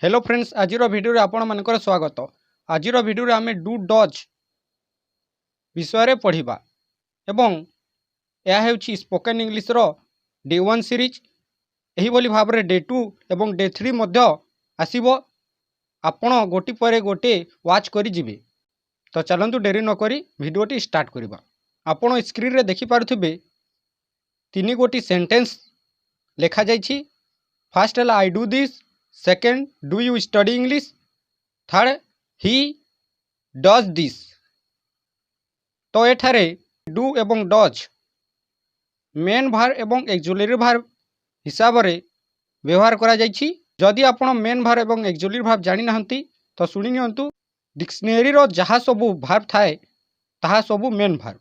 Hello friends, आज video आपण मानकर स्वागत। आज भिडियो आम डू डज विषय पढ़ा एवं यह हूँ स्पोकन इंग्लिश डे 1 सीरीज। यही भाव में डे 2 एवं डे 3 आसब। आपण गोटी पर गोटे वाच करी जिवे। तो चलतु डेरी नक भिडियोटी स्टार्ट करवा। आपण स्क्रीन रे देखि पारुथिबे 3 गोटी सेंटेंस लिखा जाइछि। फर्स्ट है I do this, second do you study English, third he does this. तो एठारे डू एवं डज मेन भार एवं एक्जुअली भार हिसाब से व्यवहार करा जाइछि। जदि आपण मेन भार एवं एक्जुअली भार जानि नाहंती तो सुनि नियंतु। डिक्शनरी रो जहाँ सबु भार थाए ताहा सबु मेन भार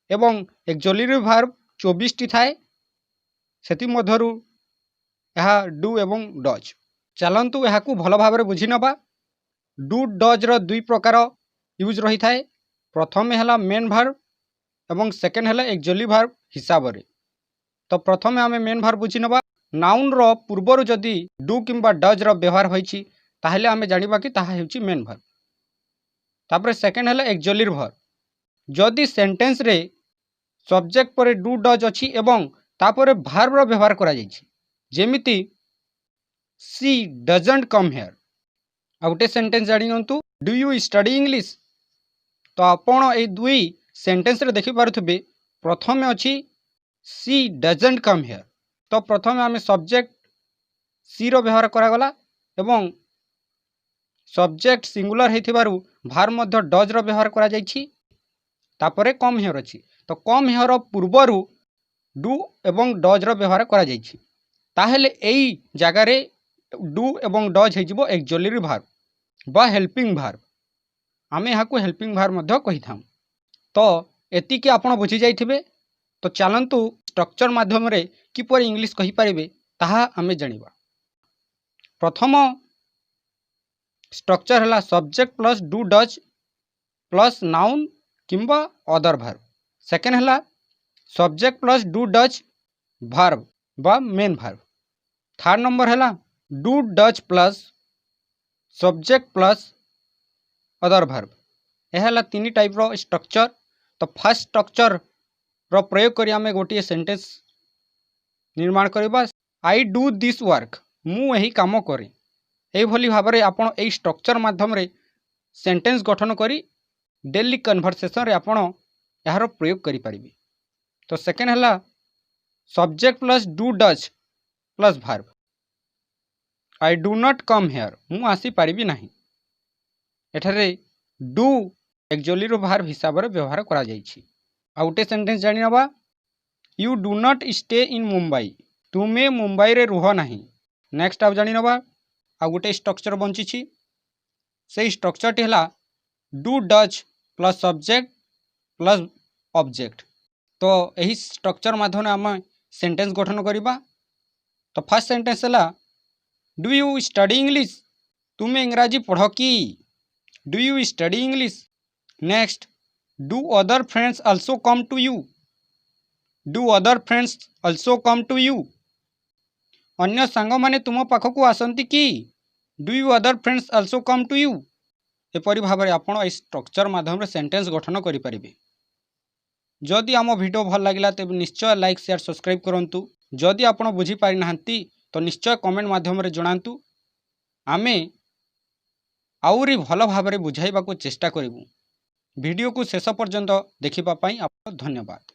एवं एक्जुअली भार 24 टी थाए। सेति मध्यरु यह डू एवं डज। चलतु यह भल भाव में बुझी नवा। डू डज रो दुई प्रकार यूज रही थाए। प्रथम है मेन भार्ब एवं सेकेंड है एक्जुअली भार्ब हिसाब रे। तो प्रथम आम मेन भार्ब बुझी नवा। नाउन रो पूर्वर जदि डू किंबा डज रो व्यवहार होइछि ताहले आमे जानिबा कि ताहा हेउछि मेन भार्ब। तापर सेकेंड है एक्जुअली भार्ब। जदि सेंटेंस रे सब्जेक्ट पर डू डज अछि एवं तापर भार्ब रो व्यवहार करा जाइछि। जेमिति सी डजंट कम हेयर। आउटे सेंटेंस जानि नंतु डू यू स्टडी इंग्लिश। तो आपण ए दुई सेंटेंस रे देखि पारुथबे प्रथम अछि सी डजंट कम हेयर। तो प्रथम आमे सब्जेक्ट सी रो व्यवहार करा गला एवं सब्जेक्ट सिंगुलर हेथिबारु भार्ब मध्ये डज रो व्यवहार करा जाइछि। तापरे कम हेयर अछि। तो कम हेयर पूर्वरु डू एवं डज रो व्यवहार करा जाइछि। ताहेले एई जगह रे डू एवं डज हेजिबो एक्जुअली भार्ब बा हेल्पिंग भार्ब। आमे याकू हेल्पिंग भार्ब मध्ये कहि थाउ। तो एतिकी आपण बुझी जाइथिबे। तो चलंतु स्ट्रक्चर माध्यम रे किपर इंग्लिश कहि परिबे ताहा आमे जानिबा। प्रथम स्ट्रक्चर हला subject plus do does plus noun किंबा अदर भार्ब। सेकेंड हला subject plus do does verb बा मेन भार्ब। थर्ड नंबर है do does plus subject plus other verb. यह है 3 टाइप रो स्ट्रक्चर। तो फर्स्ट स्ट्रक्चर रो प्रयोग करी आमे गोटे सेंटेंस निर्माण करबा। आई डू दिस वर्क, मु एही काम करे। एही भली भाव रे आपण एही स्ट्रक्चर माध्यम रे सेंटेंस गठन करी डेली कन्वर्सेशन रे आपण यार प्रयोग करि परिबे। तो सेकेंड हला subject plus do does plus verb. I do not come here, मु आसी पारिबी नाही। एठारे डू एक्जुअली रो भार्ब हिसाब रे व्यवहार करा जाइछि। आउटे सेंटेंस जानि नबा। You do not stay in Mumbai, तुमे मुंबई रे रुह नाही। नेक्स्ट आउ जानि नबा। आ गोटे स्ट्रक्चर बंची छी। से स्ट्रक्चर टी हला do does plus subject plus object. तो एही स्ट्रक्चर माध्यम आम सेंटेंस गठन करिबा। तो फर्स्ट सेंटेंस हला डू यू स्टडी इंग्लिश, तुमे इंग्राजी पढ़ कि। Do you study English. Next do other friends also come to you, do other friends also come to you. अन्य सांग माने तुम पाखकू आसंती कि। Do you other friends also come to you. एपरि भाव में आपण स्ट्रक्चर माध्यम सेंटेंस गठन करि परिबे। जदि आम वीडियो भल लागिला तेब निश्चय लाइक शेयर सब्सक्राइब करंतु। जदि आपण बुझी पारि नाहंती तो निश्चय कमेंट माध्यम रे जणांतु। आमे आउरी भल भाव में बुझाइबा को चेष्टा करिबु। वीडियो को शेष पर्यंत देखिबा पई आपको धन्यवाद।